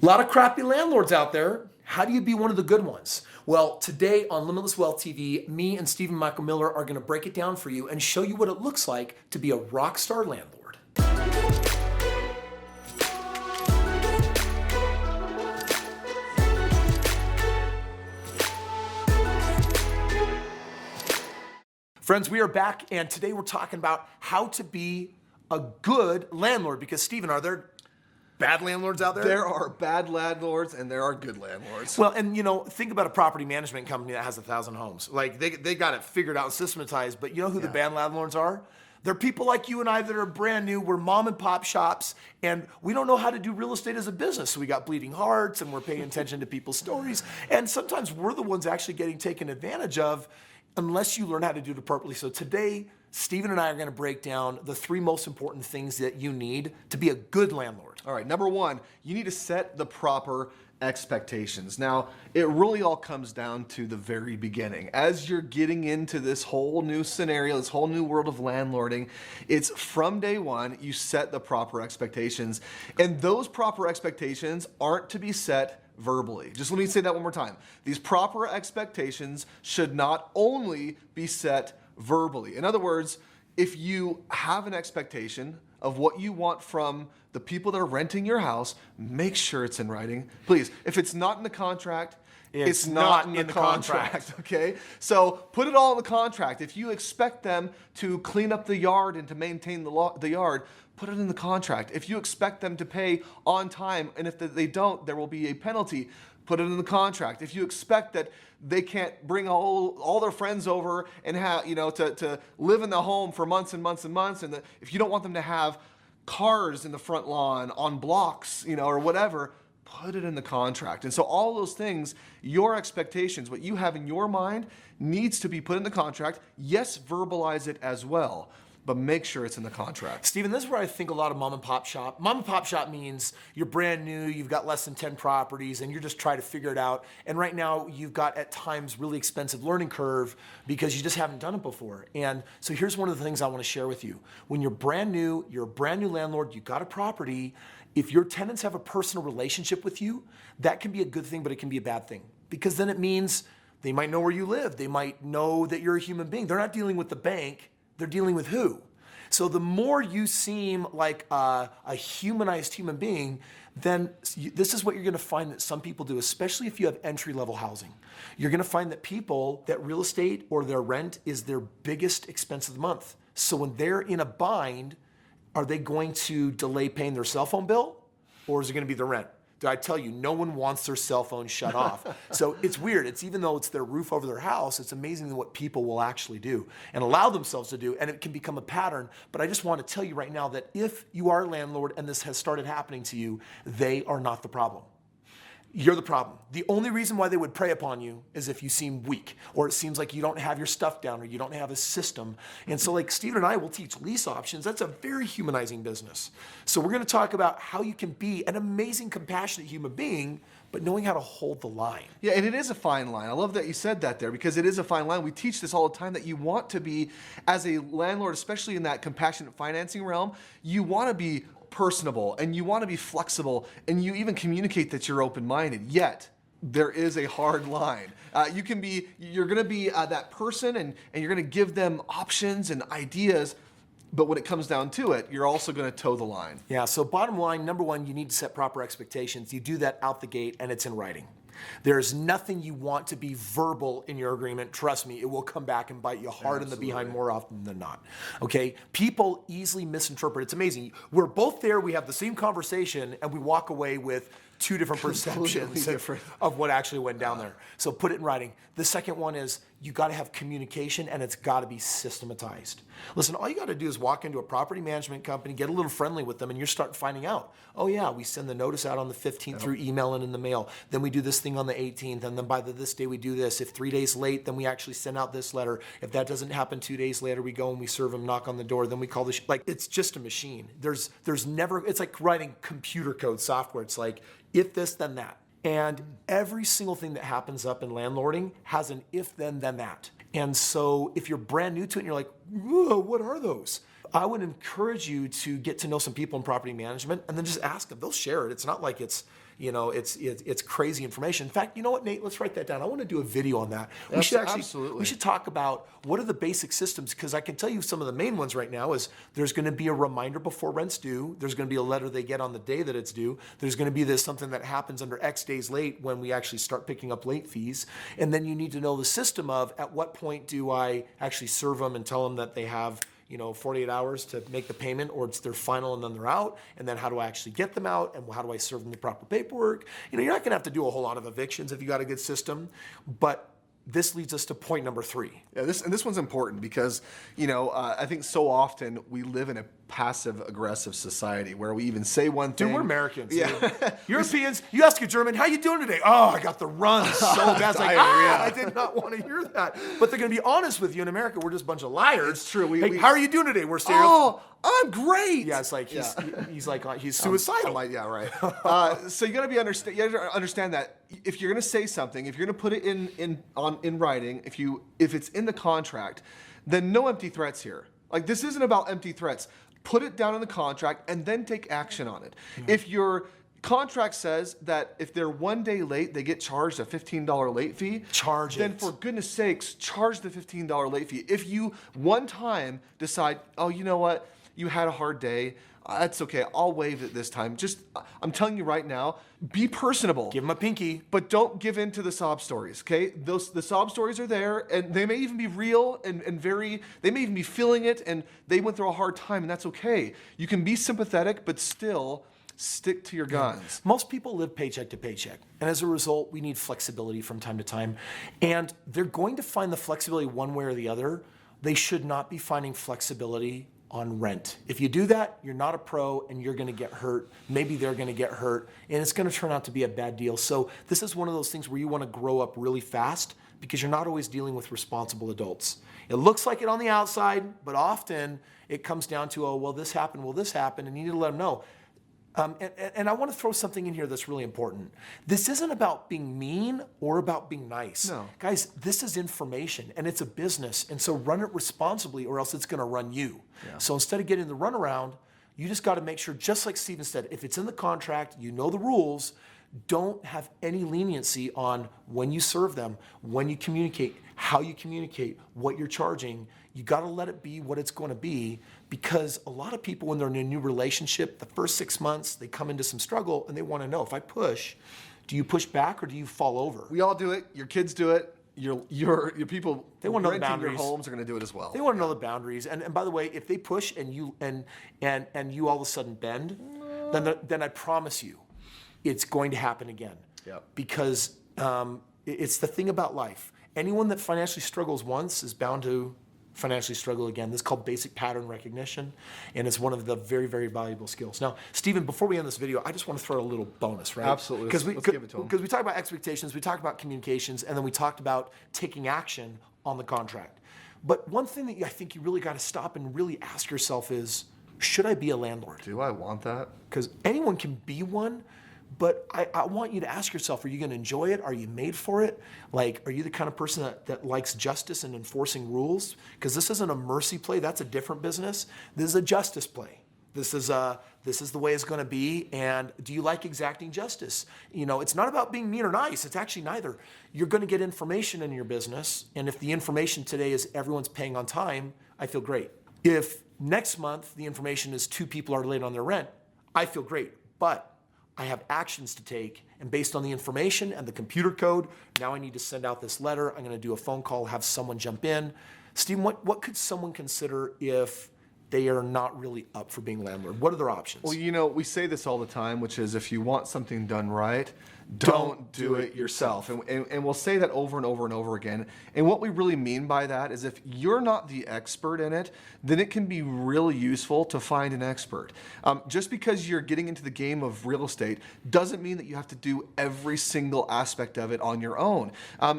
A lot of crappy landlords out there. How do you be one of the good ones? Well, today on Limitless Wealth TV, me and Stephen Michael Miller are going to break it down for you and show you what it looks like to be a rock star landlord. Friends, we are back, and today we're talking about how to be a good landlord. Because, Stephen, are there bad landlords out there? There are bad landlords and there are good landlords. Well, and think about a property management company that has 1,000 homes. Like they got it figured out and systematized, but you know who the bad landlords are? They're people like you and I that are brand new. We're mom and pop shops, and we don't know how to do real estate as a business. So we got bleeding hearts, and we're paying attention to people's stories. And sometimes we're the ones actually getting taken advantage of unless you learn how to do it appropriately. So today, Stephen and I are going to break down the 3 most important things that you need to be a good landlord. All right, number 1, you need to set the proper expectations. Now, it really all comes down to the very beginning. As you're getting into this whole new scenario, this whole new world of landlording, it's from day 1, you set the proper expectations. And those proper expectations aren't to be set verbally. Just let me say that one more time. These proper expectations should not only be set verbally. In other words, if you have an expectation of what you want from the people that are renting your house, make sure it's in writing. Please, if it's not in the contract, it's not in the contract, okay? So put it all in the contract. If you expect them to clean up the yard and to maintain the yard, put it in the contract. If you expect them to pay on time, and if they don't, there will be a penalty, put it in the contract. If you expect that they can't bring all their friends over and have, to live in the home for months and months and months, and if you don't want them to have cars in the front lawn on blocks, or whatever, put it in the contract. And so all those things, your expectations, what you have in your mind needs to be put in the contract. Yes, verbalize it as well, but make sure it's in the contract. Stephen, this is where I think a lot of mom and pop shop. Mom and pop shop means you're brand new, you've got less than 10 properties, and you're just trying to figure it out. And right now, you've got at times really expensive learning curve because you just haven't done it before. And so here's one of the things I want to share with you. When you're brand new, you're a brand new landlord, you've got a property. If your tenants have a personal relationship with you, that can be a good thing, but it can be a bad thing. Because then it means they might know where you live. They might know that you're a human being. They're not dealing with the bank. They're dealing with who? So the more you seem like a humanized human being, then this is what you're going to find that some people do, especially if you have entry-level housing. You're going to find that real estate or their rent is their biggest expense of the month. So when they're in a bind, are they going to delay paying their cell phone bill, or is it going to be the rent? Did I tell you, no one wants their cell phone shut off. So it's weird. It's even though it's their roof over their house, it's amazing what people will actually do and allow themselves to do, and it can become a pattern. But I just want to tell you right now that if you are a landlord and this has started happening to you, they are not the problem. You're the problem. The only reason why they would prey upon you is if you seem weak, or it seems like you don't have your stuff down, or you don't have a system. And so like Stephen and I will teach lease options. That's a very humanizing business. So we're going to talk about how you can be an amazing, compassionate human being, but knowing how to hold the line. Yeah, and it is a fine line. I love that you said that there, because it is a fine line. We teach this all the time, that you want to be, as a landlord, especially in that compassionate financing realm, you want to be personable, and you want to be flexible, and you even communicate that you're open-minded. Yet there is a hard line. You're going to be that person, and you're going to give them options and ideas, but when it comes down to it, you're also going to toe the line. Yeah, so bottom line, number 1, you need to set proper expectations. You do that out the gate, and it's in writing. There's nothing you want to be verbal in your agreement. Trust me, it will come back and bite you hard in the behind more often than not. Okay? People easily misinterpret. It's amazing. We're both there, we have the same conversation, and we walk away with 2 different perceptions of what actually went down there. So put it in writing. The second one is you got to have communication, and it's got to be systematized. Listen, all you got to do is walk into a property management company, get a little friendly with them, and you're starting finding out, oh yeah, we send the notice out on the 15th through email and in the mail. Then we do this thing on the 18th, and then by this day we do this. If 3 days late, then we actually send out this letter. If that doesn't happen 2 days later, we go and we serve them, knock on the door, then we call the like, it's just a machine. There's never, it's like writing computer code software. It's like, if this, then that. And every single thing that happens up in landlording has an if, then that. And so if you're brand new to it and you're like, whoa, what are those? I would encourage you to get to know some people in property management and then just ask them. They'll share it. It's not like it's It's crazy information. In fact, you know what, Nate? Let's write that down. I want to do a video on that. Absolutely. We should talk about what are the basic systems, because I can tell you some of the main ones right now is there's going to be a reminder before rent's due. There's going to be a letter they get on the day that it's due. There's going to be something that happens under X days late when we actually start picking up late fees. And then you need to know the system of at what point do I actually serve them and tell them that they have 48 hours to make the payment, or it's their final and then they're out. And then how do I actually get them out, and how do I serve them the proper paperwork? You're not going to have to do a whole lot of evictions if you got a good system, but this leads us to point number 3. Yeah, this one's important because, I think so often we live in a passive-aggressive society where we even say one thing. Dude, we're Americans. Yeah. Europeans, you ask a German, how you doing today? Oh, I got the runs so bad. It's like, I did not want to hear that. But they're going to be honest with you. In America, we're just a bunch of liars. It's true. How are you doing today? We're stereo. Oh, I'm great. Yeah, it's like he's suicidal. Yeah, right. So you got to understand that if you're going to say something, if you're going to put it in writing, if it's in the contract, then no empty threats here. Like, this isn't about empty threats. Put it down in the contract and then take action on it. Mm-hmm. If your contract says that if they're 1 day late, they get charged a $15 late fee, then for goodness sakes, charge the $15 late fee. If you one time decide, oh, you know what, you had a hard day, that's okay, I'll waive it this time. I'm telling you right now, be personable. Give them a pinky. But don't give in to the sob stories, okay? The sob stories are there, and they may even be real and they may even be feeling it, and they went through a hard time, and that's okay. You can be sympathetic, but still stick to your guns. Most people live paycheck to paycheck, and as a result, we need flexibility from time to time, and they're going to find the flexibility one way or the other. They should not be finding flexibility on rent. If you do that, you're not a pro and you're going to get hurt. Maybe they're going to get hurt, and it's going to turn out to be a bad deal. So this is one of those things where you want to grow up really fast because you're not always dealing with responsible adults. It looks like it on the outside, but often it comes down to, oh, well, this happened, and you need to let them know. And I want to throw something in here that's really important. This isn't about being mean or about being nice. No. Guys, this is information, and it's a business, and so run it responsibly or else it's going to run you. Yeah. So instead of getting the runaround, you just got to make sure, just like Steven said, if it's in the contract, you know the rules, don't have any leniency on when you serve them, when you communicate, how you communicate, what you're charging. You got to let it be what it's going to be, because a lot of people, when they're in a new relationship, the first 6 months, they come into some struggle and they want to know, if I push, do you push back or do you fall over? We all do it. Your kids do it. Your people, they want to know the renting boundaries. Your homes are going to do it as well. They want to know the boundaries. And by the way, if they push and you all of a sudden bend, then I promise you, it's going to happen again. Yep. Because it's the thing about life. Anyone that financially struggles once is bound to financially struggle again. This is called basic pattern recognition, and it's one of the very, very valuable skills. Now, Steven, before we end this video, I just want to throw a little bonus, right? Absolutely. Let's give it to him. Because we talked about expectations, we talked about communications, and then we talked about taking action on the contract. But one thing that I think you really got to stop and really ask yourself is, should I be a landlord? Do I want that? Because anyone can be one, but I want you to ask yourself, are you going to enjoy it? Are you made for it? Like, are you the kind of person that likes justice and enforcing rules? Because this isn't a mercy play. That's a different business. This is a justice play. This is the way it's going to be. And do you like exacting justice? It's not about being mean or nice. It's actually neither. You're going to get information in your business. And if the information today is everyone's paying on time, I feel great. If next month the information is 2 people are late on their rent, I feel great. But I have actions to take, and based on the information and the computer code, now I need to send out this letter. I'm going to do a phone call, have someone jump in. Steve, what could someone consider if they are not really up for being landlord? What are their options? Well, we say this all the time, which is if you want something done right, don't do it yourself. And we'll say that over and over and over again. And what we really mean by that is if you're not the expert in it, then it can be really useful to find an expert. Just because you're getting into the game of real estate doesn't mean that you have to do every single aspect of it on your own.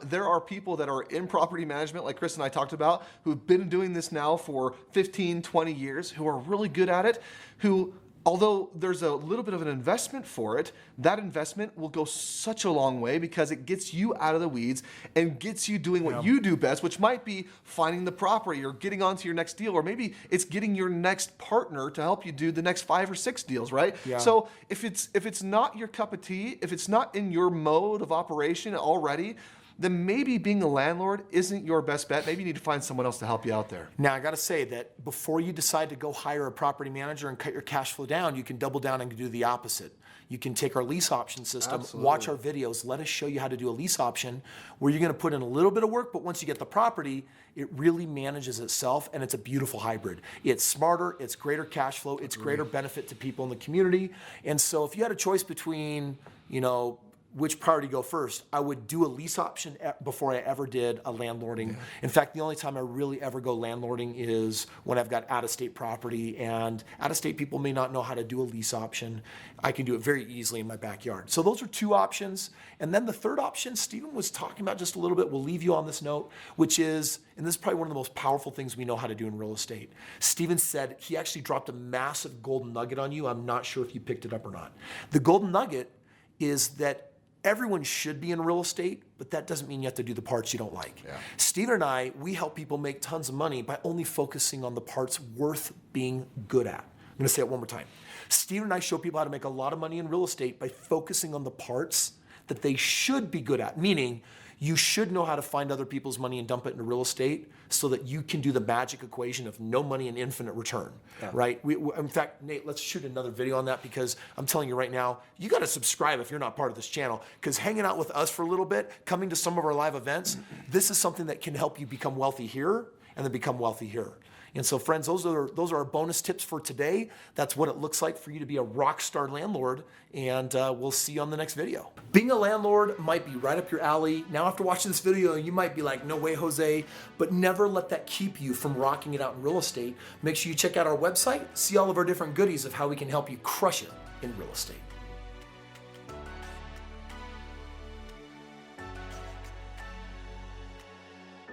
There are people that are in property management, like Kris and I talked about, who've been doing this now for 15, 20 years, who are really good at it, who Although there's a little bit of an investment for it, that investment will go such a long way because it gets you out of the weeds and gets you doing what you do best, which might be finding the property or getting onto your next deal, or maybe it's getting your next partner to help you do the next 5 or 6 deals, right? Yeah. So if it's not your cup of tea, if it's not in your mode of operation already, then maybe being a landlord isn't your best bet. Maybe you need to find someone else to help you out there. Now, I got to say that before you decide to go hire a property manager and cut your cash flow down, you can double down and do the opposite. You can take our lease option system, watch our videos, let us show you how to do a lease option where you're going to put in a little bit of work, but once you get the property, it really manages itself, and it's a beautiful hybrid. It's smarter, it's greater cash flow, it's greater benefit to people in the community. And so if you had a choice between, which priority go first, I would do a lease option before I ever did a landlording. Yeah. In fact, the only time I really ever go landlording is when I've got out-of-state property, and out-of-state people may not know how to do a lease option. I can do it very easily in my backyard. So those are 2 options. And then the third option, Stephen was talking about just a little bit, we'll leave you on this note, which is, and this is probably one of the most powerful things we know how to do in real estate. Stephen said he actually dropped a massive golden nugget on you. I'm not sure if you picked it up or not. The golden nugget is that everyone should be in real estate, but that doesn't mean you have to do the parts you don't like. Yeah. Steven and I, we help people make tons of money by only focusing on the parts worth being good at. I'm gonna say it one more time. Steven and I show people how to make a lot of money in real estate by focusing on the parts that they should be good at, meaning you should know how to find other people's money and dump it into real estate so that you can do the magic equation of no money and infinite return, right? In fact, Nate, let's shoot another video on that, because I'm telling you right now, you gotta subscribe if you're not part of this channel, because hanging out with us for a little bit, coming to some of our live events, this is something that can help you become wealthy here and then become wealthy here. And so friends, those are our bonus tips for today. That's what it looks like for you to be a rock star landlord, and we'll see you on the next video. Being a landlord might be right up your alley. Now after watching this video, you might be like, no way, Jose, but never let that keep you from rocking it out in real estate. Make sure you check out our website, see all of our different goodies of how we can help you crush it in real estate.